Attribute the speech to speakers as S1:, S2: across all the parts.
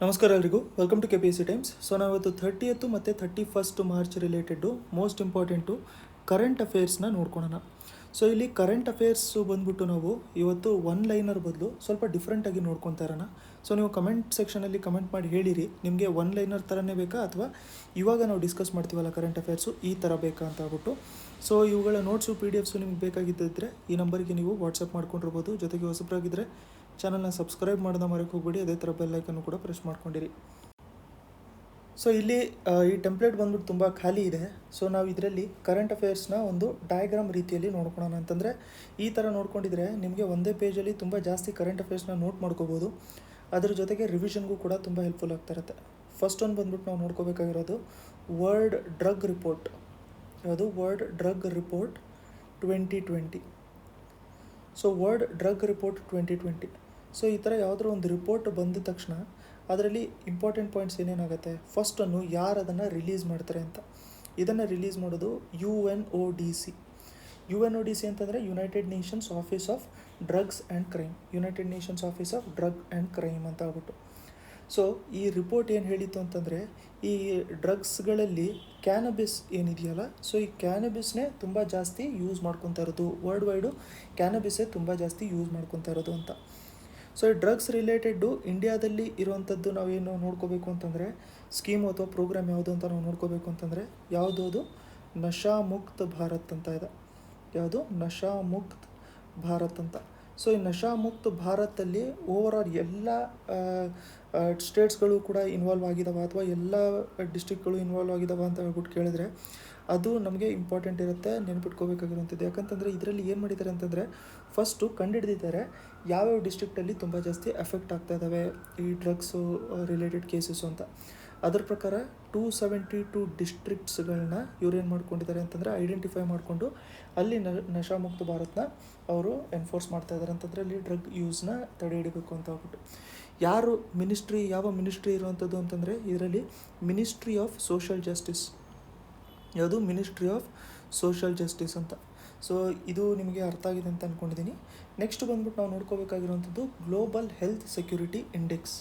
S1: ನಮಸ್ಕಾರ ಎಲ್ರಿಗೂ, welcome to KPSC times. So ನಾವಿವತ್ತು 30th ಮತ್ತು 31st March related most important current ಅಫೇರ್ಸ್ನ ನೋಡ್ಕೊಳ್ಳೋಣ. ಸೊ ಇಲ್ಲಿ ಕರೆಂಟ್ ಅಫೇರ್ಸು ಬಂದ್ಬಿಟ್ಟು ನಾವು ಇವತ್ತು ಒನ್ ಲೈನರ್ ಬದಲು ಸ್ವಲ್ಪ ಡಿಫ್ರೆಂಟಾಗಿ ನೋಡ್ಕೊತಾ ಇರೋಣ. ಸೊ ನೀವು ಕಮೆಂಟ್ ಸೆಕ್ಷನಲ್ಲಿ ಕಮೆಂಟ್ ಮಾಡಿ ಹೇಳಿರಿ, ನಿಮಗೆ ಒನ್ ಲೈನರ್ ಥರನೇ ಬೇಕಾ ಅಥವಾ ಇವಾಗ ನಾವು ಡಿಸ್ಕಸ್ ಮಾಡ್ತೀವಲ್ಲ ಕರೆಂಟ್ ಅಫೇರ್ಸು ಈ ಥರ ಬೇಕಾ ಅಂತ ಆಗ್ಬಿಟ್ಟು. ಸೊ ಇವುಗಳ ನೋಟ್ಸು PDFs ನಿಮ್ಗೆ ಬೇಕಾಗಿದ್ದರೆ ಈ ನಂಬರಿಗೆ ನೀವು ವಾಟ್ಸಪ್ ಮಾಡ್ಕೊಂಡಿರ್ಬೋದು. ಜೊತೆಗೆ ಹೊಸಬರಾಗಿದ್ದರೆ ಚಾನಲ್ನ ಸಬ್ಸ್ಕ್ರೈಬ್ ಮಾಡೋದ ಮರೆಯೋಕೆ ಹೋಗ್ಬೇಡಿ. ಅದೇ ಥರ ಬೆಲ್ಲೈಕನ್ನು ಕೂಡ ಪ್ರೆಸ್ ಮಾಡ್ಕೊಂಡಿರಿ. ಸೊ ಇಲ್ಲಿ ಈ ಟೆಂಪ್ಲೇಟ್ ಬಂದ್ಬಿಟ್ಟು ತುಂಬ ಖಾಲಿ ಇದೆ. ಸೊ ನಾವು ಇದರಲ್ಲಿ ಕರೆಂಟ್ ಅಫೇರ್ಸ್ನ ಒಂದು ಡಯಾಗ್ರಾಮ್ ರೀತಿಯಲ್ಲಿ ನೋಡ್ಕೊಳ್ಳೋಣ. ಅಂತಂದರೆ ಈ ಥರ ನೋಡ್ಕೊಂಡಿದ್ರೆ ನಿಮಗೆ ಒಂದೇ ಪೇಜಲ್ಲಿ ತುಂಬ ಜಾಸ್ತಿ ಕರೆಂಟ್ ಅಫೇರ್ಸ್ನ ನೋಟ್ ಮಾಡ್ಕೋಬೋದು. ಅದ್ರ ಜೊತೆಗೆ ರಿವಿಷನ್ಗೂ ಕೂಡ ತುಂಬ ಹೆಲ್ಪ್ಫುಲ್ ಆಗ್ತಾ ಇರುತ್ತೆ. ಫಸ್ಟ್ ಒಂದು ಬಂದ್ಬಿಟ್ಟು ನಾವು ನೋಡ್ಕೋಬೇಕಾಗಿರೋದು ವರ್ಲ್ಡ್ ಡ್ರಗ್ ರಿಪೋರ್ಟ್. ಯಾವುದು? World drug report 2020. So world drug report 2020. So ಈ ಥರ ಯಾವುದಾದ್ರು ಒಂದು ರಿಪೋರ್ಟ್ ಬಂದ ತಕ್ಷಣ ಅದರಲ್ಲಿ ಇಂಪಾರ್ಟೆಂಟ್ ಪಾಯಿಂಟ್ಸ್ ಏನೇನಾಗುತ್ತೆ, ಫಸ್ಟನ್ನು ಯಾರು ಅದನ್ನು ರಿಲೀಸ್ ಮಾಡ್ತಾರೆ ಅಂತ. ಇದನ್ನು ರಿಲೀಸ್ ಮಾಡೋದು UNODC. UNODC ಅಂತಂದರೆ united Nations office of drugs and crime. United Nations office of drug and crime ಅಂತ ಆಗ್ಬಿಟ್ಟು. ಸೊ ಈ ರಿಪೋರ್ಟ್ ಏನು ಹೇಳಿತ್ತು ಅಂತಂದರೆ, ಈ ಡ್ರಗ್ಸ್ಗಳಲ್ಲಿ ಕ್ಯಾನಬಿಸ್ ಏನಿದೆಯಲ್ಲ, ಸೊ ಈ ಕ್ಯಾನಬಿಸ್ನೇ ತುಂಬ ಜಾಸ್ತಿ ಯೂಸ್ ಮಾಡ್ಕೊತಾ ಇರೋದು. ವರ್ಲ್ಡ್ ವೈಡು ಕ್ಯಾನಬಿಸ್ಸೇ ತುಂಬ ಜಾಸ್ತಿ ಯೂಸ್ ಮಾಡ್ಕೊತಾ ಇರೋದು ಅಂತ. ಸೊ ಈ ಡ್ರಗ್ಸ್ ರಿಲೇಟೆಡ್ಡು ಇಂಡಿಯಾದಲ್ಲಿ ಇರುವಂಥದ್ದು ನಾವೇನು ನೋಡ್ಕೋಬೇಕು ಅಂತಂದರೆ, ಸ್ಕೀಮು ಅಥವಾ ಪ್ರೋಗ್ರಾಮ್ ಯಾವುದು ಅಂತ ನಾವು ನೋಡ್ಕೋಬೇಕು ಅಂತಂದರೆ ಯಾವುದು? ಅದು ನಶಾ ಮುಕ್ತ್ ಭಾರತ್ ಅಂತ ಇದೆ. ಯಾವುದು? ನಶಾ ಮುಕ್ತ್ ಭಾರತ್ ಅಂತ. ಸೊ ಈ ನಶಾ ಮುಕ್ತ್ ಭಾರತಲ್ಲಿ ಓವರಾಲ್ ಎಲ್ಲ ಸ್ಟೇಟ್ಸ್ಗಳು ಕೂಡ ಇನ್ವಾಲ್ವ್ ಆಗಿದ್ದಾವೆ ಅಥವಾ ಎಲ್ಲ ಡಿಸ್ಟ್ರಿಕ್ಟ್ಗಳು ಇನ್ವಾಲ್ವ್ ಆಗಿದ್ದಾವೆ ಅಂತ ಹೇಳ್ಬಿಟ್ಟು ಕೇಳಿದ್ರೆ ಅದು ನಮಗೆ ಇಂಪಾರ್ಟೆಂಟ್ ಇರುತ್ತೆ, ನೆನ್ಪಿಟ್ಕೋಬೇಕಾಗಿರುವಂಥದ್ದು. ಯಾಕಂತಂದರೆ ಇದರಲ್ಲಿ ಏನು ಮಾಡಿದ್ದಾರೆ ಅಂತಂದರೆ, ಫಸ್ಟು ಕಂಡುಹಿಡಿದಿದ್ದಾರೆ ಯಾವ್ಯಾವ ಡಿಸ್ಟ್ರಿಕ್ಟಲ್ಲಿ ತುಂಬ ಜಾಸ್ತಿ ಎಫೆಕ್ಟ್ ಆಗ್ತಾ ಇದ್ದಾವೆ ಈ ಡ್ರಗ್ಸು ರಿಲೇಟೆಡ್ ಕೇಸಸ್ಸು ಅಂತ. ಅದ್ರ ಪ್ರಕಾರ 272 ಡಿಸ್ಟ್ರಿಕ್ಟ್ಸ್ಗಳನ್ನ ಇವ್ರೇನು ಮಾಡ್ಕೊಂಡಿದ್ದಾರೆ ಅಂತಂದರೆ ಐಡೆಂಟಿಫೈ ಮಾಡಿಕೊಂಡು ಅಲ್ಲಿ ನಶಾಮುಕ್ತ ಭಾರತನ ಅವರು ಎನ್ಫೋರ್ಸ್ ಮಾಡ್ತಾ ಇದ್ದಾರೆ ಅಂತಂದರೆ ಅಲ್ಲಿ ಡ್ರಗ್ ಯೂಸ್ನ ತಡೆ ಹಿಡಿಬೇಕು ಅಂತ ಹೇಳ್ಬಿಟ್ಟು. ಯಾರು ಮಿನಿಸ್ಟ್ರಿ, ಯಾವ ಮಿನಿಸ್ಟ್ರಿ ಇರುವಂಥದ್ದು ಅಂತಂದರೆ ಇದರಲ್ಲಿ ಮಿನಿಸ್ಟ್ರಿ ಆಫ್ ಸೋಷಲ್ ಜಸ್ಟಿಸ್. ಯಾವುದು? ಮಿನಿಸ್ಟ್ರಿ ಆಫ್ ಸೋಷಲ್ ಜಸ್ಟಿಸ್ ಅಂತ. ಸೊ ಇದು ನಿಮಗೆ ಅರ್ಥ ಆಗಿದೆ ಅಂತ ಅಂದ್ಕೊಂಡಿದ್ದೀನಿ. ನೆಕ್ಸ್ಟ್ ಬಂದ್ಬಿಟ್ಟು ನಾವು ನೋಡ್ಕೋಬೇಕಾಗಿರುವಂಥದ್ದು global health security index.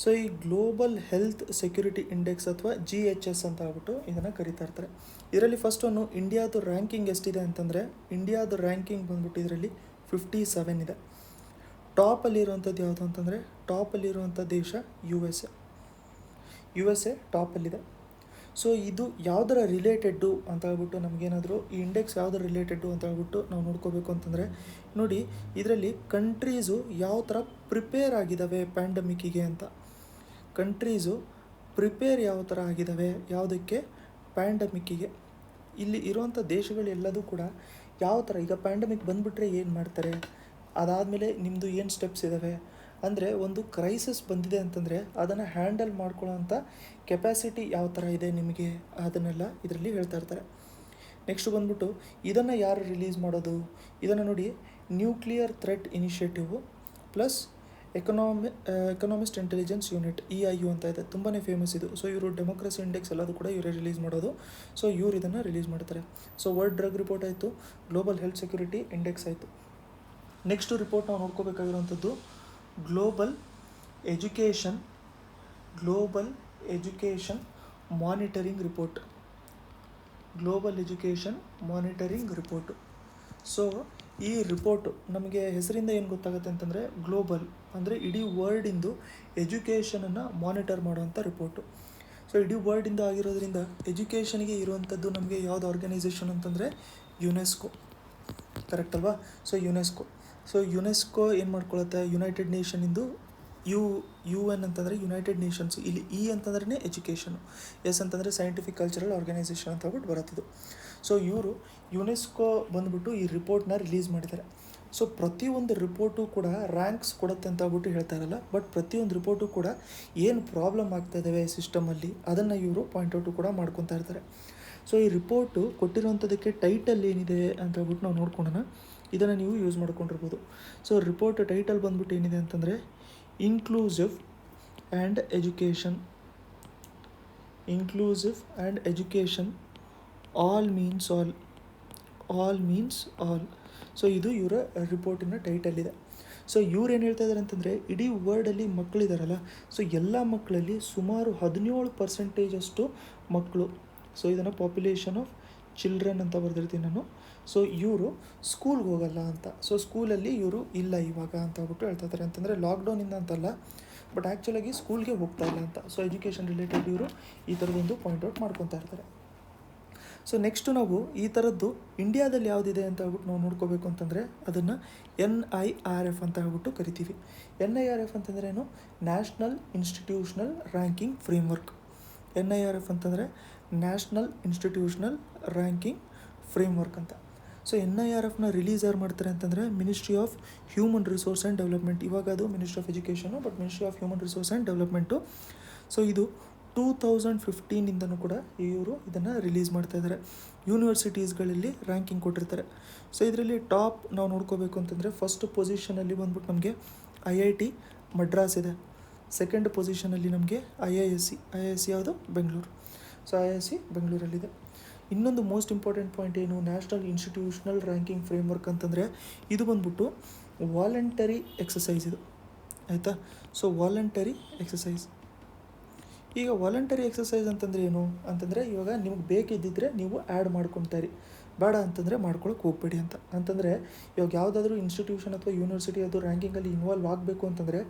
S1: So ಈ ಗ್ಲೋಬಲ್ ಹೆಲ್ತ್ ಸೆಕ್ಯೂರಿಟಿ ಇಂಡೆಕ್ಸ್ ಅಥವಾ GHS ಅಂತ ಹೇಳ್ಬಿಟ್ಟು ಇದನ್ನು ಕರಿತಾ ಇರ್ತಾರೆ. ಇದರಲ್ಲಿ ಫಸ್ಟ್ ಒಂದು ಇಂಡಿಯಾದು ರ್ಯಾಂಕಿಂಗ್ ಎಷ್ಟಿದೆ ಅಂತಂದರೆ, ಇಂಡಿಯಾದು ರ್ಯಾಂಕಿಂಗ್ ಬಂದ್ಬಿಟ್ಟು ಇದರಲ್ಲಿ 57 ಇದೆ. ಟಾಪಲ್ಲಿರುವಂಥದ್ದು ಯಾವುದು ಅಂತಂದರೆ, ಟಾಪಲ್ಲಿರುವಂಥ ದೇಶ USA ಟಾಪಲ್ಲಿದೆ. ಸೊ ಇದು ಯಾವುದರ ರಿಲೇಟೆಡ್ಡು ಅಂತ ಹೇಳ್ಬಿಟ್ಟು ನಮಗೇನಾದರೂ ಈ ಇಂಡೆಕ್ಸ್ ಯಾವುದರ ರಿಲೇಟೆಡ್ಡು ಅಂತ ಹೇಳ್ಬಿಟ್ಟು ನಾವು ನೋಡ್ಕೋಬೇಕು ಅಂತಂದರೆ, ನೋಡಿ ಇದರಲ್ಲಿ ಕಂಟ್ರೀಸು ಯಾವ ಥರ ಪ್ರಿಪೇರ್ ಆಗಿದ್ದಾವೆ ಪ್ಯಾಂಡಮಿಕ್ಕಿಗೆ ಅಂತ. ಕಂಟ್ರೀಸು ಪ್ರಿಪೇರ್ ಯಾವ ಥರ ಆಗಿದ್ದಾವೆ ಯಾವುದಕ್ಕೆ? ಪ್ಯಾಂಡಮಿಕ್ಕಿಗೆ. ಇಲ್ಲಿ ಇರುವಂಥ ದೇಶಗಳೆಲ್ಲದೂ ಕೂಡ ಯಾವ ಥರ, ಈಗ ಪ್ಯಾಂಡಮಿಕ್ ಬಂದುಬಿಟ್ರೆ ಏನು ಮಾಡ್ತಾರೆ, ಅದಾದಮೇಲೆ ನಿಮ್ಮದು ಏನು ಸ್ಟೆಪ್ಸ್ ಇದ್ದಾವೆ ಅಂದರೆ, ಒಂದು ಕ್ರೈಸಿಸ್ ಬಂದಿದೆ ಅಂತಂದರೆ ಅದನ್ನು ಹ್ಯಾಂಡಲ್ ಮಾಡ್ಕೊಳ್ಳೋಂಥ ಕೆಪಾಸಿಟಿ ಯಾವ ಥರ ಇದೆ ನಿಮಗೆ, ಅದನ್ನೆಲ್ಲ ಇದರಲ್ಲಿ ಹೇಳ್ತಾ ಇರ್ತಾರೆ. ನೆಕ್ಸ್ಟ್ ಬಂದ್ಬಿಟ್ಟು ಇದನ್ನು ಯಾರು ರಿಲೀಸ್ ಮಾಡೋದು? ಇದನ್ನು ನೋಡಿ, nuclear threat initiative plus economist intelligence unit EIU ಅಂತ ಇದೆ, ತುಂಬಾ ಫೇಮಸ್ ಇದು. ಸೊ ಇವರು ಡೆಮೋಕ್ರಸಿ ಇಂಡೆಕ್ಸ್ ಎಲ್ಲದೂ ಕೂಡ ಇವರೇ ರಿಲೀಸ್ ಮಾಡೋದು. ಸೊ ಇವ್ರು ಇದನ್ನು ರಿಲೀಸ್ ಮಾಡ್ತಾರೆ. ಸೊ ವರ್ಲ್ಡ್ ಡ್ರಗ್ ರಿಪೋರ್ಟ್ ಆಯಿತು, ಗ್ಲೋಬಲ್ ಹೆಲ್ತ್ ಸೆಕ್ಯೂರಿಟಿ ಇಂಡೆಕ್ಸ್ ಆಯಿತು. ನೆಕ್ಸ್ಟು ರಿಪೋರ್ಟ್ ನಾವು ನೋಡ್ಕೋಬೇಕಾಗಿರುವಂಥದ್ದು global education monitoring report. Global education monitoring report. So ಈ ರಿಪೋರ್ಟು ನಮಗೆ ಹೆಸರಿಂದ ಏನು ಗೊತ್ತಾಗುತ್ತೆ ಅಂತಂದರೆ, ಗ್ಲೋಬಲ್ ಅಂದರೆ ಇಡೀ ವರ್ಲ್ಡಿಂದು ಎಜುಕೇಷನನ್ನು ಮಾನಿಟರ್ ಮಾಡುವಂಥ ರಿಪೋರ್ಟು. ಸೊ ಇಡೀ ವರ್ಲ್ಡಿಂದ ಆಗಿರೋದ್ರಿಂದ ಎಜುಕೇಷನ್ಗೆ ಇರುವಂಥದ್ದು ನಮಗೆ ಯಾವುದು ಆರ್ಗನೈಸೇಷನ್ ಅಂತಂದರೆ ಯುನೆಸ್ಕೋ. ಕರೆಕ್ಟ್ ಅಲ್ವಾ? ಸೊ ಯುನೆಸ್ಕೋ ಏನು ಮಾಡ್ಕೊಳುತ್ತೆ, ಯುನೈಟೆಡ್ ನೇಷನಿಂದು UN ಅಂತಂದರೆ ಯುನೈಟೆಡ್ ನೇಷನ್ಸ್, ಇಲ್ಲಿ E ಅಂತಂದ್ರೆ ಎಜುಕೇಷನು, S ಅಂತಂದರೆ ಸೈಂಟಿಫಿಕ್ ಕಲ್ಚರಲ್ ಆರ್ಗನೈಸೇಷನ್ ಅಂತ ಹೇಳ್ಬಿಟ್ಟು ಬರುತ್ತಿದ್ದು. ಸೊ ಇವರು ಯುನೆಸ್ಕೋ ಬಂದುಬಿಟ್ಟು ಈ ರಿಪೋರ್ಟ್ನ ರಿಲೀಸ್ ಮಾಡಿದ್ದಾರೆ. ಸೊ ಪ್ರತಿಯೊಂದು ರಿಪೋರ್ಟು ಕೂಡ ರ್ಯಾಂಕ್ಸ್ ಕೊಡುತ್ತೆ ಅಂತ ಹೇಳ್ಬಿಟ್ಟು ಹೇಳ್ತಾ ಇರಲ್ಲ, ಬಟ್ ಪ್ರತಿಯೊಂದು ರಿಪೋರ್ಟು ಕೂಡ ಏನು ಪ್ರಾಬ್ಲಮ್ ಆಗ್ತಾ ಇದ್ದಾವೆ ಸಿಸ್ಟಮಲ್ಲಿ ಅದನ್ನು ಇವರು ಪಾಯಿಂಟ್ಔಟು ಕೂಡ ಮಾಡ್ಕೊತಾ ಇರ್ತಾರೆ. ಸೊ ಈ ರಿಪೋರ್ಟು ಕೊಟ್ಟಿರುವಂಥದ್ದಕ್ಕೆ ಟೈಟಲ್ ಏನಿದೆ ಅಂತ ಹೇಳ್ಬಿಟ್ಟು ನಾವು ನೋಡ್ಕೊಳ್ಳೋಣ. ಇದನ್ನು ನೀವು ಯೂಸ್ ಮಾಡ್ಕೊಂಡಿರ್ಬೋದು. ಸೊ ರಿಪೋರ್ಟ್ ಟೈಟಲ್ ಬಂದ್ಬಿಟ್ಟು ಏನಿದೆ ಅಂತಂದರೆ, inclusive and education all means all. So ಇದು ಇವರ ರಿಪೋರ್ಟಿನ ಟೈಟಲ್ ಇದೆ. ಸೊ ಇವ್ರು ಏನು ಹೇಳ್ತಾ ಇದ್ದಾರೆ ಅಂತಂದರೆ ಇಡೀ ವರ್ಲ್ಡಲ್ಲಿ ಮಕ್ಕಳಿದಾರಲ್ಲ, ಸೊ ಎಲ್ಲ ಮಕ್ಕಳಲ್ಲಿ ಸುಮಾರು 17% ಮಕ್ಕಳು, ಸೊ ಇದನ್ನು ಪಾಪ್ಯುಲೇಷನ್ ಆಫ್ ಚಿಲ್ಡ್ರನ್ ಅಂತ ಬರೆದಿರ್ತೀನಿ ನಾನು. ಸೊ ಇವರು ಸ್ಕೂಲ್ಗೆ ಹೋಗಲ್ಲ ಅಂತ, ಸೊ ಸ್ಕೂಲಲ್ಲಿ ಇವರು ಇಲ್ಲ ಇವಾಗ ಅಂತ ಹೇಳ್ಬಿಟ್ಟು ಹೇಳ್ತಾ ಇದ್ದಾರೆ. ಅಂತಂದರೆ ಲಾಕ್ಡೌನಿಂದ ಅಂತಲ್ಲ, ಬಟ್ ಆ್ಯಕ್ಚುಲಾಗಿ ಸ್ಕೂಲ್ಗೆ ಹೋಗ್ತಾ ಇಲ್ಲ ಅಂತ. ಸೊ ಎಜುಕೇಷನ್ ರಿಲೇಟೆಡ್ ಇವರು ಈ ಥರದೊಂದು ಪಾಯಿಂಟ್ ಔಟ್ ಮಾಡ್ಕೊತಾ ಇರ್ತಾರೆ. ಸೊ ನೆಕ್ಸ್ಟು ನಾವು ಈ ಥರದ್ದು ಇಂಡಿಯಾದಲ್ಲಿ ಯಾವುದಿದೆ ಅಂತ ಹೇಳ್ಬಿಟ್ಟು ನಾವು ನೋಡ್ಕೋಬೇಕು ಅಂತಂದರೆ ಅದನ್ನು NIRF ಅಂತ ಹೇಳ್ಬಿಟ್ಟು ಕರಿತೀವಿ. NIRF ಅಂತಂದರೆ ಏನು? National institutional ranking framework. NIRF ಅಂತಂದರೆ ನ್ಯಾಷನಲ್ ಇನ್ಸ್ಟಿಟ್ಯೂಷನಲ್ ರ್ಯಾಂಕಿಂಗ್ ಫ್ರೇಮ್ವರ್ಕ್ ಅಂತ. ಸೊ NIRFನ ರಿಲೀಸ್ ಯಾರು ಮಾಡ್ತಾರೆ ಅಂತಂದರೆ ministry of human resource and development. ಇವಾಗ ಅದು ministry of education, but ministry of human resource and development. So ಇದು 2015ಇಂದನೂ ಕೂಡ ಇವರು ಇದನ್ನು ರಿಲೀಸ್ ಮಾಡ್ತಾ ಇದ್ದಾರೆ. ಯೂನಿವರ್ಸಿಟೀಸ್ಗಳಲ್ಲಿ ರ್ಯಾಂಕಿಂಗ್ ಕೊಟ್ಟಿರ್ತಾರೆ. ಸೊ ಇದರಲ್ಲಿ ಟಾಪ್ ನಾವು ನೋಡ್ಕೋಬೇಕು ಅಂತಂದರೆ ಫಸ್ಟ್ ಪೊಸಿಷನಲ್ಲಿ ಬಂದ್ಬಿಟ್ಟು ನಮಗೆ IIT ಮಡ್ರಾಸ್ ಇದೆ. ಸೆಕೆಂಡ್ ಪೊಸಿಷನಲ್ಲಿ ನಮಗೆ IISc ಯಾವುದು? ಬೆಂಗಳೂರು. ಸೊ IISc ಬೆಂಗಳೂರಲ್ಲಿದೆ. ಇನ್ನೊಂದು ಮೋಸ್ಟ್ ಇಂಪಾರ್ಟೆಂಟ್ ಪಾಯಿಂಟ್ ಏನು? ನ್ಯಾಷನಲ್ ಇನ್ಸ್ಟಿಟ್ಯೂಷನಲ್ ರ್ಯಾಂಕಿಂಗ್ ಫ್ರೇಮ್ವರ್ಕ್ ಅಂತಂದರೆ ಇದು ಬಂದ್ಬಿಟ್ಟು ವಾಲಂಟರಿ ಎಕ್ಸಸೈಸ್ ಇದು, ಆಯಿತಾ? So voluntary exercise. ಈಗ ವಾಲಂಟರಿ ಎಕ್ಸಸೈಸ್ ಅಂತಂದರೆ ಏನು ಅಂತಂದರೆ, ಇವಾಗ ನಿಮ್ಗೆ ಬೇಕಿದ್ದಿದ್ರೆ ನೀವು ಆ್ಯಡ್ ಮಾಡ್ಕೊತಾರೆ, ಬೇಡ ಅಂತಂದರೆ ಮಾಡ್ಕೊಳಕ್ಕೆ ಹೋಗ್ಬೇಡಿ ಅಂತ. ಅಂತಂದರೆ ಇವಾಗ ಯಾವುದಾದ್ರೂ ಇನ್ಸ್ಟಿಟ್ಯೂಷನ್ ಅಥವಾ ಯೂನಿವರ್ಸಿಟಿ ಅದು ರ್ಯಾಂಕಿಂಗಲ್ಲಿ ಇನ್ವಾಲ್ವ್ ಆಗಬೇಕು ಅಂತಂದರೆ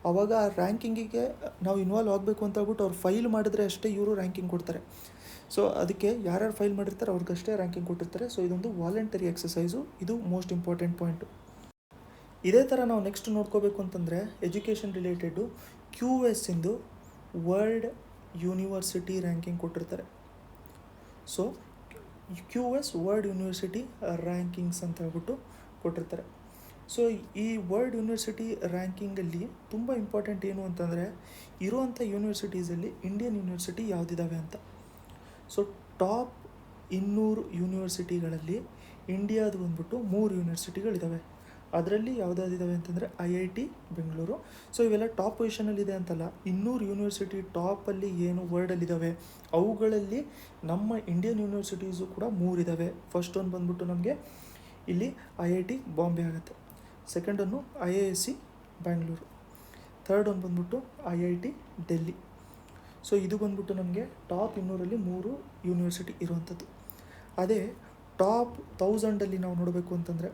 S1: ಆವಾಗ ಆ ರ್ಯಾಂಕಿಂಗಿಗೆ ನಾವು ಇನ್ವಾಲ್ವ್ ಆಗಬೇಕು ಅಂತ ಹೇಳ್ಬಿಟ್ಟು ಅವ್ರು ಫೈಲ್ ಮಾಡಿದ್ರೆ ಅಷ್ಟೇ ಇವರು ರ್ಯಾಂಕಿಂಗ್ ಕೊಡ್ತಾರೆ. ಸೊ ಅದಕ್ಕೆ ಯಾರ್ಯಾರು ಫೈಲ್ ಮಾಡಿರ್ತಾರೆ ಅವ್ರಿಗಷ್ಟೇ ರ್ಯಾಂಕಿಂಗ್ ಕೊಟ್ಟಿರ್ತಾರೆ. ಸೊ ಇದೊಂದು ವಾಲಂಟರಿ ಎಕ್ಸಸೈಸು, ಇದು ಮೋಸ್ಟ್ ಇಂಪಾರ್ಟೆಂಟ್ ಪಾಯಿಂಟು. ಇದೇ ಥರ ನಾವು ನೆಕ್ಸ್ಟ್ ನೋಡ್ಕೋಬೇಕು ಅಂತಂದರೆ ಎಜುಕೇಷನ್ ರಿಲೇಟೆಡು QS ಇಂದು ವರ್ಲ್ಡ್ ಯೂನಿವರ್ಸಿಟಿ ರ್ಯಾಂಕಿಂಗ್ ಕೊಟ್ಟಿರ್ತಾರೆ. So QS world university rankings ಅಂತ ಹೇಳ್ಬಿಟ್ಟು ಕೊಟ್ಟಿರ್ತಾರೆ. ಸೊ ಈ ವರ್ಲ್ಡ್ ಯೂನಿವರ್ಸಿಟಿ ರ್ಯಾಂಕಿಂಗಲ್ಲಿ ತುಂಬ ಇಂಪಾರ್ಟೆಂಟ್ ಏನು ಅಂತಂದರೆ ಇರುವಂಥ ಯೂನಿವರ್ಸಿಟೀಸಲ್ಲಿ ಇಂಡಿಯನ್ ಯೂನಿವರ್ಸಿಟಿ ಯಾವುದಿದ್ದಾವೆ ಅಂತ. ಸೊ ಟಾಪ್ 200 ಯೂನಿವರ್ಸಿಟಿಗಳಲ್ಲಿ ಇಂಡಿಯಾದು ಬಂದ್ಬಿಟ್ಟು 3 ಯೂನಿವರ್ಸಿಟಿಗಳಿದ್ದಾವೆ. ಅದರಲ್ಲಿ ಯಾವುದಾದಿದ್ದಾವೆ ಅಂತಂದರೆ IIT ಬೆಂಗಳೂರು. ಸೊ ಇವೆಲ್ಲ ಟಾಪ್ ಪೊಸಿಷನಲ್ಲಿದೆ ಅಂತಲ್ಲ, 200 ಯೂನಿವರ್ಸಿಟಿ ಟಾಪಲ್ಲಿ ಏನು ವರ್ಲ್ಡಲ್ಲಿದ್ದಾವೆ ಅವುಗಳಲ್ಲಿ ನಮ್ಮ ಇಂಡಿಯನ್ ಯೂನಿವರ್ಸಿಟೀಸು ಕೂಡ 3 ಇದ್ದಾವೆ. ಫಸ್ಟ್ ಒಂದು ಬಂದ್ಬಿಟ್ಟು ನಮಗೆ ಇಲ್ಲಿ IIT ಬಾಂಬೆ ಆಗುತ್ತೆ, ಸೆಕೆಂಡ್ ಒಂದು IISc ಬ್ಯಾಂಗ್ಳೂರು, ಥರ್ಡ್ ಒಂದು ಬಂದ್ಬಿಟ್ಟು IIT ಡೆಲ್ಲಿ. ಸೊ ಇದು ಬಂದ್ಬಿಟ್ಟು ನಮಗೆ ಟಾಪ್ 200ರಲ್ಲಿ 3 ಯೂನಿವರ್ಸಿಟಿ ಇರುವಂಥದ್ದು. ಅದೇ ಟಾಪ್ 1000ಅಲ್ಲಿ ನಾವು ನೋಡಬೇಕು ಅಂತಂದರೆ,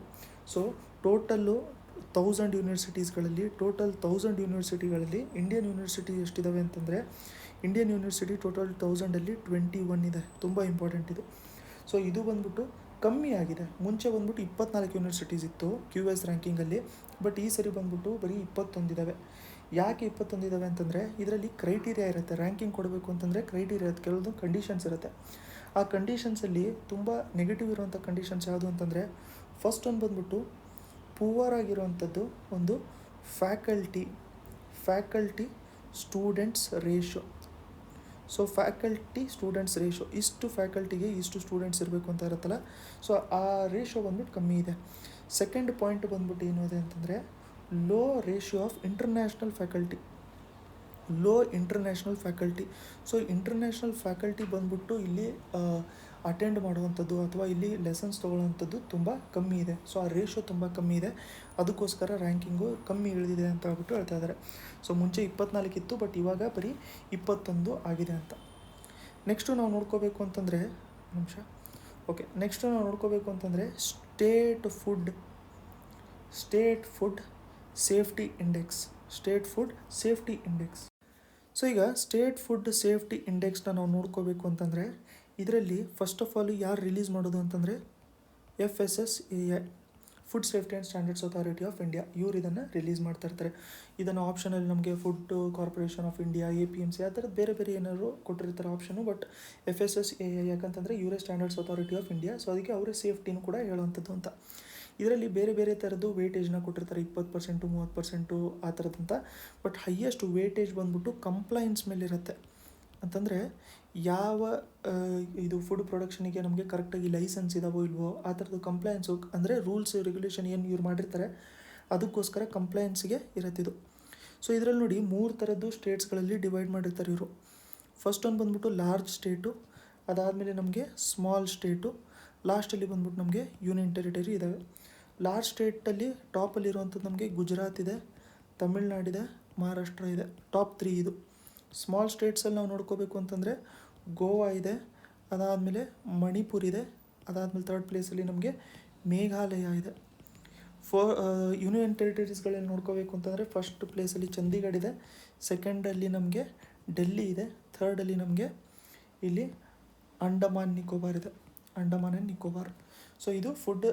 S1: ಸೊ ಟೋಟಲ್ಲು 1000 ಯೂನಿವರ್ಸಿಟಿಗಳಲ್ಲಿ ಇಂಡಿಯನ್ ಯೂನಿವರ್ಸಿಟಿ ಎಷ್ಟಿದ್ದಾವೆ ಅಂತಂದರೆ ಇಂಡಿಯನ್ ಯೂನಿವರ್ಸಿಟಿ ಟೋಟಲ್ 1000ಅಲ್ಲಿ 21 ಇದೆ. ತುಂಬ ಇಂಪಾರ್ಟೆಂಟ್ ಇದು. ಸೊ ಇದು ಬಂದ್ಬಿಟ್ಟು ಕಮ್ಮಿ ಆಗಿದೆ. ಮುಂಚೆ ಬಂದ್ಬಿಟ್ಟು 24 ಯೂನಿವರ್ಸಿಟೀಸ್ ಇತ್ತು QS ರ್ಯಾಂಕಿಂಗಲ್ಲಿ, ಬಟ್ ಈ ಸರಿ ಬಂದ್ಬಿಟ್ಟು ಬರೀ 21 ಇದ್ದಾವೆ. ಯಾಕೆ 21 ಇದ್ದಾವೆ ಅಂತಂದರೆ ಇದರಲ್ಲಿ ಕ್ರೈಟೀರಿಯಾ ಇರುತ್ತೆ. ರ್ಯಾಂಕಿಂಗ್ ಕೊಡಬೇಕು ಅಂತಂದರೆ ಕ್ರೈಟೀರಿಯಾ ಇರುತ್ತೆ, ಕೆಲವೊಂದು ಕಂಡೀಷನ್ಸ್ ಇರುತ್ತೆ. ಆ ಕಂಡೀಷನ್ಸಲ್ಲಿ ತುಂಬ ನೆಗೆಟಿವ್ ಇರುವಂಥ ಕಂಡೀಷನ್ಸ್ ಯಾವುದು ಅಂತಂದರೆ, ಫಸ್ಟ್ ಒಂದು ಬಂದ್ಬಿಟ್ಟು ಪೂವರ್ ಆಗಿರುವಂಥದ್ದು ಒಂದು faculty students ratio. So faculty students ratio, ಇಷ್ಟು ಫ್ಯಾಕಲ್ಟಿಗೆ ಇಷ್ಟು ಸ್ಟೂಡೆಂಟ್ಸ್ ಇರಬೇಕು ಅಂತ ಇರುತ್ತಲ್ಲ, ಸೊ ಆ ರೇಷೋ ಬಂದ್ಬಿಟ್ಟು ಕಮ್ಮಿ ಇದೆ. ಸೆಕೆಂಡ್ ಪಾಯಿಂಟ್ ಬಂದ್ಬಿಟ್ಟು ಏನು ಇದೆ ಅಂತಂದರೆ low ratio of international faculty. So international faculty ಬಂದ್ಬಿಟ್ಟು ಇಲ್ಲಿ ಅಟೆಂಡ್ ಮಾಡುವಂಥದ್ದು ಅಥವಾ ಇಲ್ಲಿ ಲೆಸನ್ಸ್ ತೊಗೊಳ್ಳೋವಂಥದ್ದು ತುಂಬ ಕಮ್ಮಿ ಇದೆ. ಸೊ ಆ ರೇಷೋ ತುಂಬ ಕಮ್ಮಿ ಇದೆ, ಅದಕ್ಕೋಸ್ಕರ ರ್ಯಾಂಕಿಂಗು ಕಮ್ಮಿ ಇಳಿದಿದೆ ಅಂತ ಹೇಳ್ಬಿಟ್ಟು ಹೇಳ್ತಾ ಇದ್ದಾರೆ. ಸೊ ಮುಂಚೆ 24 ಇತ್ತು, ಬಟ್ ಇವಾಗ ಬರೀ 21 ಆಗಿದೆ ಅಂತ. ನೆಕ್ಸ್ಟು ನಾವು ನೋಡ್ಕೋಬೇಕು ಅಂತಂದರೆ state food safety index. So ಈಗ ಸ್ಟೇಟ್ ಫುಡ್ ಸೇಫ್ಟಿ ಇಂಡೆಕ್ಸ್ನ ನಾವು ನೋಡ್ಕೋಬೇಕು ಅಂತಂದರೆ ಇದರಲ್ಲಿ ಫಸ್ಟ್ ಆಫ್ ಆಲ್ ಯಾರು ರಿಲೀಸ್ ಮಾಡೋದು ಅಂತಂದರೆ FSSAI, food safety and standards authority of India, ಇವರು ಇದನ್ನು ರಿಲೀಸ್ ಮಾಡ್ತಾ ಇರ್ತಾರೆ. ಇದನ್ನು ಆಪ್ಷನಲ್ಲಿ ನಮಗೆ food corporation of India, APMC ಆ ಥರದ್ದು ಬೇರೆ ಬೇರೆ ಏನಾದ್ರು ಕೊಟ್ಟಿರ್ತಾರೆ ಆಪ್ಷನು. ಬಟ್ FSSAI ಯಾಕಂತಂದರೆ ಇವರೇ standards authority of India, so ಅದಕ್ಕೆ ಅವರೇ ಸೇಫ್ಟಿನೂ ಕೂಡ ಹೇಳುವಂಥದ್ದು ಅಂತ. ಇದರಲ್ಲಿ ಬೇರೆ ಬೇರೆ ಥರದ್ದು ವೇಟೇಜ್ನ ಕೊಟ್ಟಿರ್ತಾರೆ, 20%, 30% ಆ ಥರದ್ದಂತ. ಬಟ್ ಹೈಯೆಸ್ಟ್ ವೇಟೇಜ್ ಬಂದ್ಬಿಟ್ಟು ಕಂಪ್ಲೈನ್ಸ್ ಮೇಲಿರುತ್ತೆ. ಅಂತಂದರೆ ಯಾವ ಇದು ಫುಡ್ ಪ್ರೊಡಕ್ಷನಿಗೆ ನಮಗೆ ಕರೆಕ್ಟಾಗಿ ಲೈಸೆನ್ಸ್ ಇದಾವೋ ಇಲ್ವೋ ಆ ಥರದ್ದು ಕಂಪ್ಲೈನ್ಸು, ಅಂದರೆ ರೂಲ್ಸ್ ರೆಗ್ಯುಲೇಷನ್ ಏನು ಇವ್ರು ಮಾಡಿರ್ತಾರೆ ಅದಕ್ಕೋಸ್ಕರ ಕಂಪ್ಲೈನ್ಸಿಗೆ ಇರುತ್ತಿದ್ದು. ಸೊ ಇದರಲ್ಲಿ ನೋಡಿ 3 ಥರದ್ದು ಸ್ಟೇಟ್ಸ್ಗಳಲ್ಲಿ ಡಿವೈಡ್ ಮಾಡಿರ್ತಾರೆ ಇವರು. ಫಸ್ಟ್ ಒಂದು ಬಂದ್ಬಿಟ್ಟು ಲಾರ್ಜ್ ಸ್ಟೇಟು, ಅದಾದಮೇಲೆ ನಮಗೆ ಸ್ಮಾಲ್ ಸ್ಟೇಟು, ಲಾಸ್ಟಲ್ಲಿ ಬಂದ್ಬಿಟ್ಟು ನಮಗೆ ಯೂನಿಯನ್ ಟೆರಿಟರಿ ಇದ್ದಾವೆ. ಲಾರ್ಜ್ ಸ್ಟೇಟಲ್ಲಿ ಟಾಪಲ್ಲಿರುವಂಥದ್ದು ನಮಗೆ ಗುಜರಾತ್ ಇದೆ, ತಮಿಳ್ನಾಡಿದೆ, ಮಹಾರಾಷ್ಟ್ರ ಇದೆ. ಟಾಪ್ 3 ಇದು. ಸ್ಮಾಲ್ ಸ್ಟೇಟ್ಸಲ್ಲಿ ನಾವು ನೋಡ್ಕೋಬೇಕು ಅಂತಂದರೆ ಗೋವಾ ಇದೆ, ಅದಾದಮೇಲೆ ಮಣಿಪುರ್ ಇದೆ, ಅದಾದಮೇಲೆ 3rd ಪ್ಲೇಸಲ್ಲಿ ನಮಗೆ ಮೇಘಾಲಯ ಇದೆ. ಯೂನಿಯನ್ ಟೆರಿಟರೀಸ್ಗಳಲ್ಲಿ ನೋಡ್ಕೋಬೇಕು ಅಂತಂದರೆ ಫಸ್ಟ್ ಪ್ಲೇಸಲ್ಲಿ ಚಂಡೀಗಢ ಇದೆ, ಸೆಕೆಂಡಲ್ಲಿ ನಮಗೆ ಡೆಲ್ಲಿ ಇದೆ, ಥರ್ಡಲ್ಲಿ ನಮಗೆ ಇಲ್ಲಿ ಅಂಡಮಾನ್ ನಿಕೋಬಾರ್ ಇದೆ, ಅಂಡಮಾನ್ ಆ್ಯಂಡ್ ನಿಕೋಬಾರ್. ಸೊ ಇದು food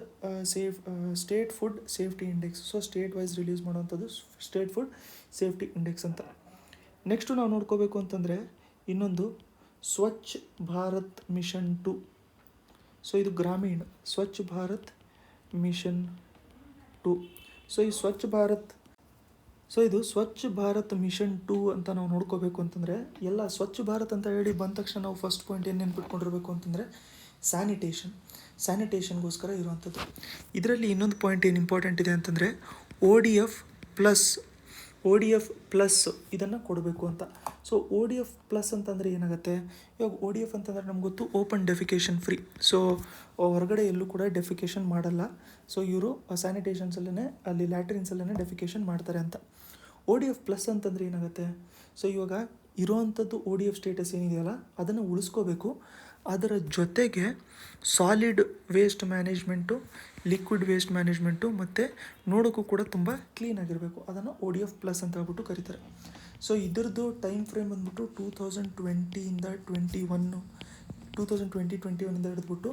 S1: state food safety index. So state wise release ಮಾಡುವಂಥದ್ದು ಸ್ಟೇಟ್ ಫುಡ್ ಸೇಫ್ಟಿ ಇಂಡೆಕ್ಸ್ ಅಂತ. ನೆಕ್ಸ್ಟು ನಾವು ನೋಡ್ಕೋಬೇಕು ಅಂತಂದರೆ ಇನ್ನೊಂದು ಸ್ವಚ್ಛ ಭಾರತ್ ಮಿಷನ್ 2. ಸೊ ಇದು ಗ್ರಾಮೀಣ ಸ್ವಚ್ಛ ಭಾರತ್ ಮಿಷನ್ 2. ಸೊ ಈ ಸ್ವಚ್ಛ ಭಾರತ್ ಮಿಷನ್ 2 ಅಂತ ನಾವು ನೋಡ್ಕೋಬೇಕು ಅಂತಂದರೆ ಎಲ್ಲ ಸ್ವಚ್ಛ ಭಾರತ್ ಅಂತ ಹೇಳಿ ಬಂದ ತಕ್ಷಣ ನಾವು ಫಸ್ಟ್ ಪಾಯಿಂಟ್ ಏನು ನೆನ್ಪಿಟ್ಕೊಂಡಿರ್ಬೇಕು ಅಂತಂದರೆ ಸ್ಯಾನಿಟೇಷನ್ಗೋಸ್ಕರ ಇರುವಂಥದ್ದು. ಇದರಲ್ಲಿ ಇನ್ನೊಂದು ಪಾಯಿಂಟ್ ಏನು ಇಂಪಾರ್ಟೆಂಟ್ ಇದೆ ಅಂತಂದರೆ ODF ಪ್ಲಸ್ ಇದನ್ನು ಕೊಡಬೇಕು ಅಂತ. ಸೊ ODF ಪ್ಲಸ್ ಅಂತಂದರೆ ಏನಾಗುತ್ತೆ, ಇವಾಗ ODF ಅಂತಂದರೆ ನಮ್ಗೆ ಗೊತ್ತು ಓಪನ್ ಡೆಫಿಕೇಷನ್ ಫ್ರೀ. ಸೊ ಹೊರಗಡೆ ಎಲ್ಲೂ ಕೂಡ ಡೆಫಿಕೇಷನ್ ಮಾಡಲ್ಲ. ಸೊ ಇವರು ಸ್ಯಾನಿಟೇಷನ್ಸಲ್ಲೇ ಅಲ್ಲಿ ಲ್ಯಾಟ್ರಿನ್ಸಲ್ಲೇ ಡೆಫಿಕೇಷನ್ ಮಾಡ್ತಾರೆ ಅಂತ. ODF ಪ್ಲಸ್ ಅಂತಂದರೆ ಏನಾಗುತ್ತೆ, ಸೊ ಇವಾಗ ಇರೋವಂಥದ್ದು ODF ಸ್ಟೇಟಸ್ ಏನಿದೆಯಲ್ಲ ಅದನ್ನು ಉಳಿಸ್ಕೋಬೇಕು. ಅದರ ಜೊತೆಗೆ solid waste management, liquid waste management ಮತ್ತು ನೋಡೋಕ್ಕೂ ಕೂಡ ತುಂಬ ಕ್ಲೀನಾಗಿರಬೇಕು. ಅದನ್ನು ODF ಪ್ಲಸ್ ಅಂತ ಹೇಳ್ಬಿಟ್ಟು ಕರೀತಾರೆ. ಸೊ ಇದ್ರದ್ದು ಟೈಮ್ ಫ್ರೇಮ್ ಬಂದ್ಬಿಟ್ಟು 2020ಇಂದ 2021ಇಂದ ಹಿಡಿದ್ಬಿಟ್ಟು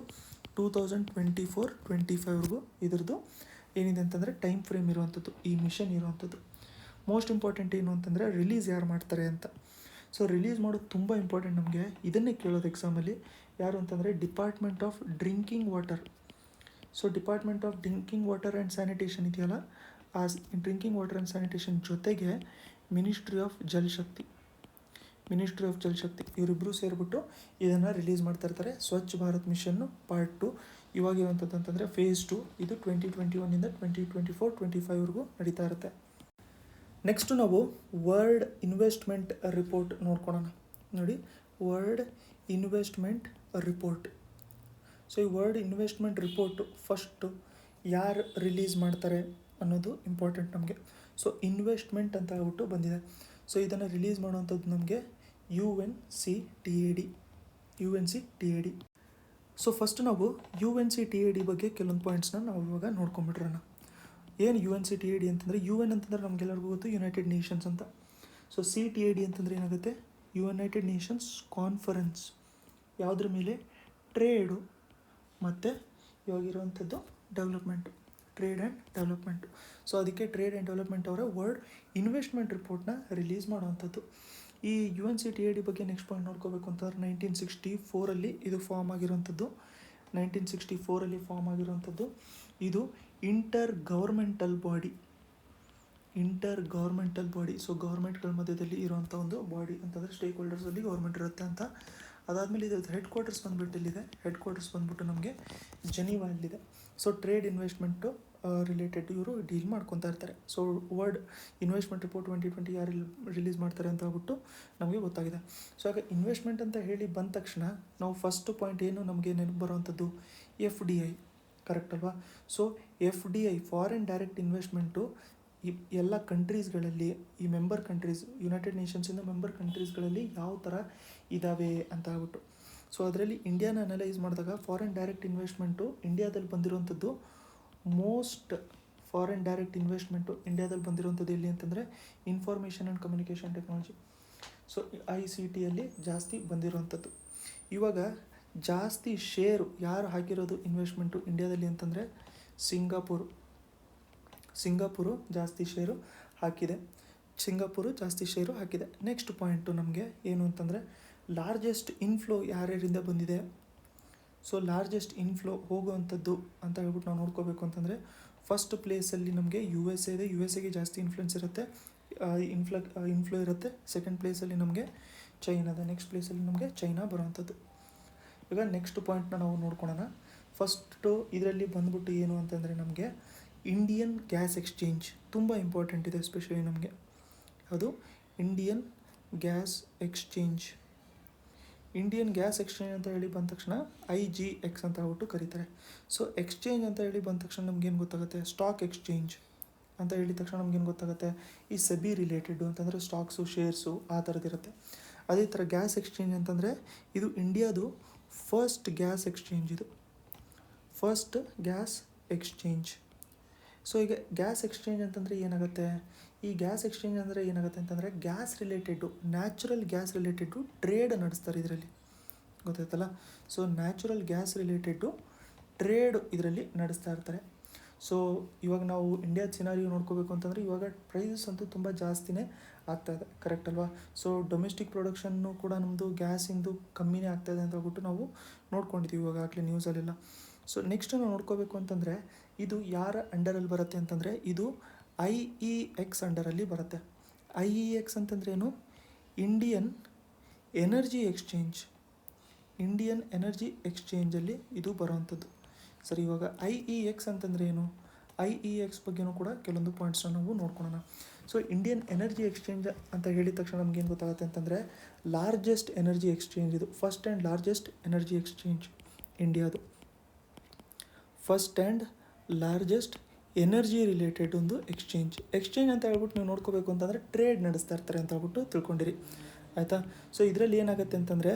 S1: 2024-25ವರೆಗೂ ಇದ್ರದ್ದು ಏನಿದೆ ಅಂತಂದರೆ ಟೈಮ್ ಫ್ರೇಮ್ ಇರುವಂಥದ್ದು, ಈ ಮಿಷನ್ ಇರುವಂಥದ್ದು. ಮೋಸ್ಟ್ ಇಂಪಾರ್ಟೆಂಟ್ ಏನು ಅಂತಂದರೆ ರಿಲೀಸ್ ಯಾರು ಮಾಡ್ತಾರೆ ಅಂತ. ಸೊ ರಿಲೀಸ್ ಮಾಡೋದು ತುಂಬ ಇಂಪಾರ್ಟೆಂಟ್. ನಮಗೆ ಇದನ್ನೇ ಕೇಳೋದು ಎಕ್ಸಾಮಲ್ಲಿ. ಯಾರು ಅಂತಂದರೆ department of drinking water. So department of drinking water and sanitation ಇದೆಯಲ್ಲ, ಆ ಡ್ರಿಂಕಿಂಗ್ ವಾಟರ್ ಆ್ಯಂಡ್ ಸ್ಯಾನಿಟೇಷನ್ ಜೊತೆಗೆ ಮಿನಿಸ್ಟ್ರಿ ಆಫ್ ಜಲಶಕ್ತಿ ಇವರಿಬ್ಬರು ಸೇರಿಬಿಟ್ಟು ಇದನ್ನು ರಿಲೀಸ್ ಮಾಡ್ತಾ ಇರ್ತಾರೆ. ಸ್ವಚ್ಛ ಭಾರತ್ ಮಿಷನ್ನು ಪಾರ್ಟ್ 2 ಇವಾಗಿರುವಂಥದ್ದು ಅಂತಂದರೆ ಫೇಸ್ 2. ಇದು 2021ಇಂದ 2024-25ವರೆಗೂ ನಡೀತಾ ಇರುತ್ತೆ. ನೆಕ್ಸ್ಟು ನಾವು ವರ್ಲ್ಡ್ ಇನ್ವೆಸ್ಟ್ಮೆಂಟ್ ರಿಪೋರ್ಟ್ ನೋಡ್ಕೊಳ್ಳೋಣ. ನೋಡಿ, ವರ್ಲ್ಡ್ ಇನ್ವೆಸ್ಟ್ಮೆಂಟ್ ರಿಪೋರ್ಟ್. ಸೊ ಈ ವರ್ಲ್ಡ್ ಇನ್ವೆಸ್ಟ್ಮೆಂಟ್ ರಿಪೋರ್ಟು ಫಸ್ಟು ಯಾರು ರಿಲೀಸ್ ಮಾಡ್ತಾರೆ ಅನ್ನೋದು ಇಂಪಾರ್ಟೆಂಟ್ ನಮಗೆ. ಸೊ ಇನ್ವೆಸ್ಟ್ಮೆಂಟ್ ಅಂತ ಹೇಳ್ಬಿಟ್ಟು ಬಂದಿದೆ. ಸೊ ಇದನ್ನು ರಿಲೀಸ್ ಮಾಡುವಂಥದ್ದು ನಮಗೆ UNCTAD. ಸೊ ಫಸ್ಟ್ ನಾವು UNCTAD ಬಗ್ಗೆ ಕೆಲವೊಂದು ಪಾಯಿಂಟ್ಸ್ನ ನಾವು ಇವಾಗ ನೋಡ್ಕೊಂಬಿಟ್ರೋಣ. ಏನು UNCTAD ಅಂತಂದರೆ, UN ಅಂತಂದರೆ ನಮಗೆಲ್ಲರಿಗೂ ಗೊತ್ತು ಯುನೈಟೆಡ್ ನೇಷನ್ಸ್ ಅಂತ. ಸೊ CTAD ಅಂತಂದರೆ ಏನಾಗುತ್ತೆ, ಯುನೈಟೆಡ್ ನೇಷನ್ಸ್ ಕಾನ್ಫರೆನ್ಸ್. ಯಾವುದ್ರ ಮೇಲೆ, ಟ್ರೇಡು ಮತ್ತು ಇವಾಗಿರುವಂಥದ್ದು development, trade and development. So ಅದಕ್ಕೆ ಟ್ರೇಡ್ ಆ್ಯಂಡ್ ಡೆವಲಪ್ಮೆಂಟ್ ಅವರ ವರ್ಲ್ಡ್ ಇನ್ವೆಸ್ಟ್ಮೆಂಟ್ ರಿಪೋರ್ಟ್ನ ರಿಲೀಸ್ ಮಾಡುವಂಥದ್ದು. ಈ UNCTAD ಬಗ್ಗೆ ನೆಕ್ಸ್ಟ್ ಪಾಯಿಂಟ್ ನೋಡ್ಕೋಬೇಕು ಅಂತಂದ್ರೆ 1964 ಇದು ಫಾರ್ಮ್ ಆಗಿರುವಂಥದ್ದು. 1964 ಫಾರ್ಮ್ ಆಗಿರುವಂಥದ್ದು. ಇದು ಇಂಟರ್ ಗೌರ್ಮೆಂಟಲ್ ಬಾಡಿ. ಸೊ ಗೌರ್ಮೆಂಟ್ಗಳ ಮಧ್ಯದಲ್ಲಿ ಇರುವಂಥ ಒಂದು ಬಾಡಿ ಅಂತಂದರೆ ಸ್ಟೇಕ್ ಹೋಲ್ಡರ್ಸಲ್ಲಿ ಗೌರ್ಮೆಂಟ್ ಇರುತ್ತೆ ಅಂತ. ಅದಾದಮೇಲೆ ಇದು ಹೆಡ್ ಕ್ವಾರ್ಟರ್ಸ್ ಬಂದುಬಿಟ್ಟು ಇಲ್ಲಿದೆ. ಹೆಡ್ ಕ್ವಾರ್ಟರ್ಸ್ ಬಂದುಬಿಟ್ಟು ನಮಗೆ ಜೆನೀವಾಲ್ಲಿದೆ. ಸೊ ಟ್ರೇಡ್ ಇನ್ವೆಸ್ಟ್ಮೆಂಟು ರಿಲೇಟೆಡ್ ಇವರು ಡೀಲ್ ಮಾಡ್ಕೊತಾ ಇರ್ತಾರೆ. ಸೊ ವರ್ಲ್ಡ್ ಇನ್ವೆಸ್ಟ್ಮೆಂಟ್ ರಿಪೋರ್ಟ್ 2020 ಯಾರು ರಿಲೀಸ್ ಮಾಡ್ತಾರೆ ಅಂತ ಹೇಳ್ಬಿಟ್ಟು ನಮಗೆ ಗೊತ್ತಾಗಿದೆ. ಸೊ ಆಗ ಇನ್ವೆಸ್ಟ್ಮೆಂಟ್ ಅಂತ ಹೇಳಿ ಬಂದ ತಕ್ಷಣ ನಾವು ಫಸ್ಟ್ ಪಾಯಿಂಟ್ ಏನು ನಮಗೆ ನೆನಪು ಬರುವಂಥದ್ದು, FDI. ಕರೆಕ್ಟ್ ಅಲ್ವಾ? So FDI foreign direct investment ಈ ಎಲ್ಲ ಕಂಟ್ರೀಸ್ಗಳಲ್ಲಿ, ಈ ಮೆಂಬರ್ ಕಂಟ್ರೀಸ್, ಯುನೈಟೆಡ್ ನೇಷನ್ಸಿಂದ ಮೆಂಬರ್ ಕಂಟ್ರೀಸ್ಗಳಲ್ಲಿ ಯಾವ ಥರ ಇದ್ದಾವೆ ಅಂತ ಹೇಳ್ಬಿಟ್ಟು. ಸೊ ಅದರಲ್ಲಿ ಇಂಡಿಯಾನ ಅನಲೈಸ್ ಮಾಡಿದಾಗ ಫಾರಿನ್ ಡೈರೆಕ್ಟ್ ಇನ್ವೆಸ್ಟ್ಮೆಂಟು ಇಂಡಿಯಾದಲ್ಲಿ ಬಂದಿರುವಂಥದ್ದು, ಮೋಸ್ಟ್ ಫಾರಿನ್ ಡೈರೆಕ್ಟ್ ಇನ್ವೆಸ್ಟ್ಮೆಂಟು ಇಂಡಿಯಾದಲ್ಲಿ ಬಂದಿರುವಂಥದ್ದು ಎಲ್ಲಿ ಅಂತಂದರೆ information and communication technology. So ICTಯಲ್ಲಿ ಜಾಸ್ತಿ ಬಂದಿರುವಂಥದ್ದು. ಇವಾಗ ಜಾಸ್ತಿ ಶೇರು ಯಾರು ಹಾಕಿರೋದು ಇನ್ವೆಸ್ಟ್ಮೆಂಟು ಇಂಡಿಯಾದಲ್ಲಿ ಅಂತಂದರೆ ಸಿಂಗಾಪುರು ಜಾಸ್ತಿ ಷೇರು ಹಾಕಿದೆ. ನೆಕ್ಸ್ಟ್ ಪಾಯಿಂಟು ನಮಗೆ ಏನು ಅಂತಂದರೆ ಲಾರ್ಜೆಸ್ಟ್ ಇನ್ಫ್ಲೋ ಯಾರ್ಯಾರಿಂದ ಬಂದಿದೆ. ಸೊ ಲಾರ್ಜೆಸ್ಟ್ ಇನ್ಫ್ಲೋ ಹೋಗುವಂಥದ್ದು ಅಂತ ಹೇಳ್ಬಿಟ್ಟು ನಾವು ನೋಡ್ಕೋಬೇಕು ಅಂತಂದರೆ ಫಸ್ಟ್ ಪ್ಲೇಸಲ್ಲಿ ನಮಗೆ USA ಇದೆ. USAಗೆ ಜಾಸ್ತಿ ಇನ್ಫ್ಲುಯೆನ್ಸ್ ಇರುತ್ತೆ, ಇನ್ಫ್ಲೋ ಇರುತ್ತೆ. ಸೆಕೆಂಡ್ ಪ್ಲೇಸಲ್ಲಿ ನಮಗೆ ಚೈನಾ ಇದೆ. ನೆಕ್ಸ್ಟ್ ಪ್ಲೇಸಲ್ಲಿ ನಮಗೆ ಚೈನಾ ಬರುವಂಥದ್ದು. ಈಗ ನೆಕ್ಸ್ಟ್ ಪಾಯಿಂಟ್ನ ನಾವು ನೋಡ್ಕೊಳ್ಳೋಣ. ಫಸ್ಟು ಇದರಲ್ಲಿ ಬಂದ್ಬಿಟ್ಟು ಏನು ಅಂತಂದರೆ ನಮಗೆ ಇಂಡಿಯನ್ ಗ್ಯಾಸ್ ಎಕ್ಸ್ಚೇಂಜ್ ತುಂಬ ಇಂಪಾರ್ಟೆಂಟ್ ಇದೆ. ಎಸ್ಪೆಷಲಿ ನಮಗೆ ಅದು Indian gas exchange. Indian gas exchange ಅಂತ ಹೇಳಿ ಬಂದ ತಕ್ಷಣ IGX ಅಂತ ಹೇಳ್ಬಿಟ್ಟು ಕರೀತಾರೆ. ಸೊ ಎಕ್ಸ್ಚೇಂಜ್ ಅಂತ ಹೇಳಿ ಬಂದ ತಕ್ಷಣ ನಮಗೇನು ಗೊತ್ತಾಗುತ್ತೆ, ಸ್ಟಾಕ್ ಎಕ್ಸ್ಚೇಂಜ್ ಅಂತ ಹೇಳಿದ ತಕ್ಷಣ ನಮಗೇನು ಗೊತ್ತಾಗುತ್ತೆ, ಈ ಸೆಬಿ ರಿಲೇಟೆಡು ಅಂತಂದರೆ ಸ್ಟಾಕ್ಸು, ಶೇರ್ಸು ಆ ಥರದ್ದಿರುತ್ತೆ. ಅದೇ ಥರ ಗ್ಯಾಸ್ ಎಕ್ಸ್ಚೇಂಜ್ ಅಂತಂದರೆ ಇದು ಇಂಡಿಯಾದು ಫಸ್ಟ್ ಗ್ಯಾಸ್ ಎಕ್ಸ್ಚೇಂಜ್, ಇದು ಫಸ್ಟ್ ಗ್ಯಾಸ್ ಎಕ್ಸ್ಚೇಂಜ್. ಸೊ ಈಗ ಗ್ಯಾಸ್ ಎಕ್ಸ್ಚೇಂಜ್ ಅಂತಂದರೆ ಏನಾಗುತ್ತೆ, ಈ ಗ್ಯಾಸ್ ಎಕ್ಸ್ಚೇಂಜ್ ಅಂದರೆ ಏನಾಗುತ್ತೆ ಅಂತಂದರೆ gas related, natural gas related trade ನಡೆಸ್ತಾರೆ ಇದರಲ್ಲಿ, ಗೊತ್ತಾಯ್ತಲ್ಲ. So natural gas related trade ಇದರಲ್ಲಿ ನಡೆಸ್ತಾ ಇರ್ತಾರೆ. ಸೊ ಇವಾಗ ನಾವು ಇಂಡಿಯಾದ ಸಿನಾರಿಯೋ ನೋಡ್ಕೋಬೇಕು ಅಂತಂದರೆ ಇವಾಗ ಪ್ರೈಸಸ್ ಅಂತೂ ತುಂಬ ಜಾಸ್ತಿನೇ ಆಗ್ತಾಯಿದೆ, ಕರೆಕ್ಟ್ ಅಲ್ವಾ. ಸೊ ಡೊಮೆಸ್ಟಿಕ್ ಪ್ರೊಡಕ್ಷನ್ನು ಕೂಡ ನಮ್ಮದು ಗ್ಯಾಸಿಂದು ಕಮ್ಮಿನೇ ಆಗ್ತಾಯಿದೆ ಅಂತ ಹೇಳ್ಬಿಟ್ಟು ನಾವು ನೋಡ್ಕೊಂಡಿದ್ದೀವಿ ಇವಾಗ ಆಗಲೇ ನ್ಯೂಸಲ್ಲೆಲ್ಲ. ಸೊ ನೆಕ್ಸ್ಟ್ ನಾವು ನೋಡ್ಕೋಬೇಕು ಅಂತಂದರೆ ಇದು ಯಾರ ಅಂಡರಲ್ಲಿ ಬರುತ್ತೆ ಅಂತಂದರೆ ಇದು IEX ಅಂಡರಲ್ಲಿ ಬರುತ್ತೆ. IEX ಅಂತಂದ್ರೆ ಏನು, Indian energy exchange, Indian energy ಎಕ್ಸ್ಚೇಂಜಲ್ಲಿ ಇದು ಬರೋವಂಥದ್ದು. ಸರಿ, ಇವಾಗ IEX ಅಂತಂದರೆ ಏನು, IEX ಬಗ್ಗೆನೂ ಕೂಡ ಕೆಲವೊಂದು ಪಾಯಿಂಟ್ಸ್ನ ನಾವು ನೋಡ್ಕೊಳ್ಳೋಣ. ಸೊ ಇಂಡಿಯನ್ ಎನರ್ಜಿ ಎಕ್ಸ್ಚೇಂಜ್ ಅಂತ ಹೇಳಿದ ತಕ್ಷಣ ನಮಗೇನು ಗೊತ್ತಾಗುತ್ತೆ ಅಂತಂದರೆ ಲಾರ್ಜೆಸ್ಟ್ ಎನರ್ಜಿ ಎಕ್ಸ್ಚೇಂಜ್, ಇದು first and largest energy exchange ಇಂಡಿಯಾದು, first and largest energy related ಒಂದು ಎಕ್ಸ್ಚೇಂಜ್ ಅಂತ ಹೇಳ್ಬಿಟ್ಟು ನೀವು ನೋಡ್ಕೋಬೇಕು ಅಂತಂದರೆ ಟ್ರೇಡ್ ನಡೆಸ್ತಾ ಇರ್ತಾರೆ ಅಂತ ಹೇಳ್ಬಿಟ್ಟು ತಿಳ್ಕೊಂಡಿರಿ, ಆಯಿತಾ. ಸೊ ಇದರಲ್ಲಿ ಏನಾಗುತ್ತೆ ಅಂತಂದರೆ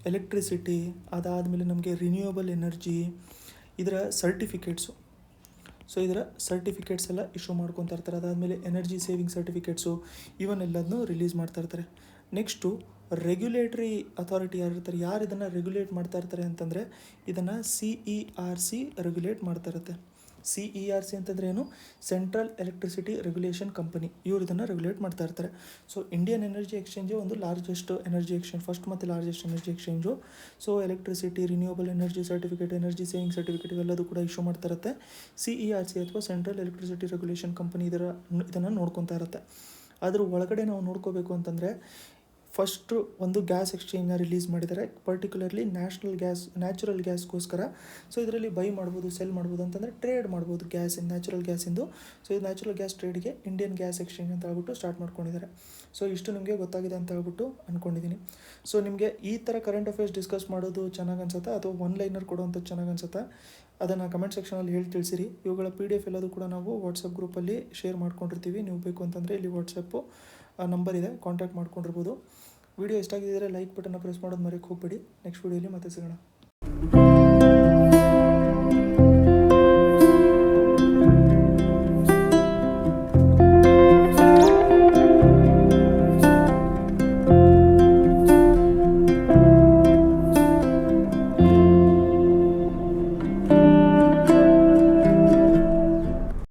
S1: ಎಲೆಕ್ಟ್ರಿಸಿಟಿ, ಅದಾದಮೇಲೆ ನಮಗೆ ರಿನ್ಯೂಯಬಲ್ ಎನರ್ಜಿ, ಇದರ ಸರ್ಟಿಫಿಕೇಟ್ಸು, ಸೊ ಇದರ ಸರ್ಟಿಫಿಕೇಟ್ಸ್ ಎಲ್ಲ ಇಶ್ಯೂ ಮಾಡ್ಕೊತಾ ಇರ್ತಾರೆ. ಅದಾದಮೇಲೆ ಎನರ್ಜಿ ಸೇವಿಂಗ್ ಸರ್ಟಿಫಿಕೇಟ್ಸು ಇವನ್ನೆಲ್ಲದನ್ನೂ ರಿಲೀಸ್ ಮಾಡ್ತಾ ಇರ್ತಾರೆ. ನೆಕ್ಸ್ಟು ರೆಗ್ಯುಲೇಟ್ರಿ ಅಥಾರಿಟಿ ಯಾರಿರ್ತಾರೆ, ಯಾರು ಇದನ್ನು ರೆಗ್ಯುಲೇಟ್ ಮಾಡ್ತಾ ಇರ್ತಾರೆ ಅಂತಂದರೆ ಇದನ್ನು CERC ರೆಗ್ಯುಲೇಟ್ ಮಾಡ್ತಾ ಇರುತ್ತೆ. CERC ಅಂತಂದರೆ ಏನು, ಸೆಂಟ್ರಲ್ ಎಲೆಕ್ಟ್ರಿಸಿಟಿ ರೆಗ್ಯುಲೇಷನ್ ಕಂಪನಿ, ಇವರು ಇದನ್ನು ರೆಗ್ಯುಲೇಟ್ ಮಾಡ್ತಾ ಇರ್ತಾರೆ. ಸೊ ಇಂಡಿಯನ್ ಎನರ್ಜಿ ಎಕ್ಸ್ಚೇಂಜು ಒಂದು ಲಾರ್ಜೆಸ್ಟ್ ಎನರ್ಜಿ ಎಕ್ಸ್ಚೇಂಜ್, ಫಸ್ಟ್ ಮತ್ತು largest energy exchange. So electricity, renewable energy certificate, energy saving certificate ಇವೆಲ್ಲದೂ ಕೂಡ ಇಶ್ಯೂ ಮಾಡ್ತಾ ಇರುತ್ತೆ. CERC ಅಥವಾ ಸೆಂಟ್ರಲ್ ಎಲೆಕ್ಟ್ರಿಸಿಟಿ ರೆಗ್ಯುಲೇಷನ್ ಕಂಪನಿ ಇದನ್ನು ನೋಡ್ಕೊತಾ ಇರುತ್ತೆ. ಅದ್ರ ಒಳಗಡೆ ನಾವು ನೋಡ್ಕೋಬೇಕು ಅಂತಂದರೆ ಫಸ್ಟು ಒಂದು ಗ್ಯಾಸ್ ಎಕ್ಸ್ಚೇಂಜ್ನ ರಿಲೀಸ್ ಮಾಡಿದ್ದಾರೆ, ಪರ್ಟಿಕ್ಯುಲರ್ಲಿ ನ್ಯಾಚುರಲ್ ಗ್ಯಾಸ್ಗೋಸ್ಕರ. ಸೊ ಇದರಲ್ಲಿ ಬೈ ಮಾಡ್ಬೋದು, ಸೆಲ್ ಮಾಡ್ಬೋದು, ಅಂತಂದರೆ ಟ್ರೇಡ್ ಮಾಡ್ಬೋದು ನ್ಯಾಚುರಲ್ ಗ್ಯಾಸಿಂದು. ಸೊ ಇದು ನ್ಯಾಚುರಲ್ ಗ್ಯಾಸ್ ಟ್ರೇಡ್ಗೆ ಇಂಡಿಯನ್ ಗ್ಯಾಸ್ ಎಕ್ಸ್ಚೇಂಜ್ ಅಂತ ಹೇಳ್ಬಿಟ್ಟು ಸ್ಟಾರ್ಟ್ ಮಾಡ್ಕೊಂಡಿದ್ದಾರೆ. ಸೊ ಇಷ್ಟು ನಿಮಗೆ ಗೊತ್ತಾಗಿದೆ ಅಂತ ಹೇಳ್ಬಿಟ್ಟು ಅಂದ್ಕೊಂಡಿದ್ದೀನಿ. ಸೊ ನಿಮಗೆ ಈ ಥರ ಕರೆಂಟ್ ಅಫೇರ್ಸ್ ಡಿಸ್ಕಸ್ ಮಾಡೋದು ಚೆನ್ನಾಗಿ ಅನ್ಸುತ್ತಾ ಅಥವಾ ಒನ್ ಲೈನರ್ ಕೊಡುವಂಥದ್ದು ಚೆನ್ನಾಗಿ ಅನ್ಸುತ್ತಾ, ಅದನ್ನು ಕಮೆಂಟ್ ಸೆಕ್ಷನಲ್ಲಿ ಹೇಳಿ ತಿಳಿಸಿರಿ. ಇವುಗಳ PDF ಎಲ್ಲದೂ ಕೂಡ ನಾವು ವಾಟ್ಸಪ್ ಗ್ರೂಪಲ್ಲಿ ಶೇರ್ ಮಾಡ್ಕೊಂಡಿರ್ತೀವಿ. ನೀವು ಬೇಕು ಅಂತಂದರೆ ಇಲ್ಲಿ ವಾಟ್ಸಪ್ಪು ನಂಬರ್ ಇದೆ, ಕಾಂಟ್ಯಾಕ್ಟ್ ಮಾಡ್ಕೊಂಡಿರ್ಬೋದು. ವಿಡಿಯೋ ಇಷ್ಟ ಆಗಿದ್ದರೆ ಲೈಕ್ ಬಟನ್ನ ಪ್ರೆಸ್ ಮಾಡೋದು ಮರೆಯೋಕ್ಕೆ ಹೋಗಬೇಡಿ. ನೆಕ್ಸ್ಟ್ ವಿಡಿಯೋಲಿ ಮತ್ತೆ ಸಿಗೋಣ.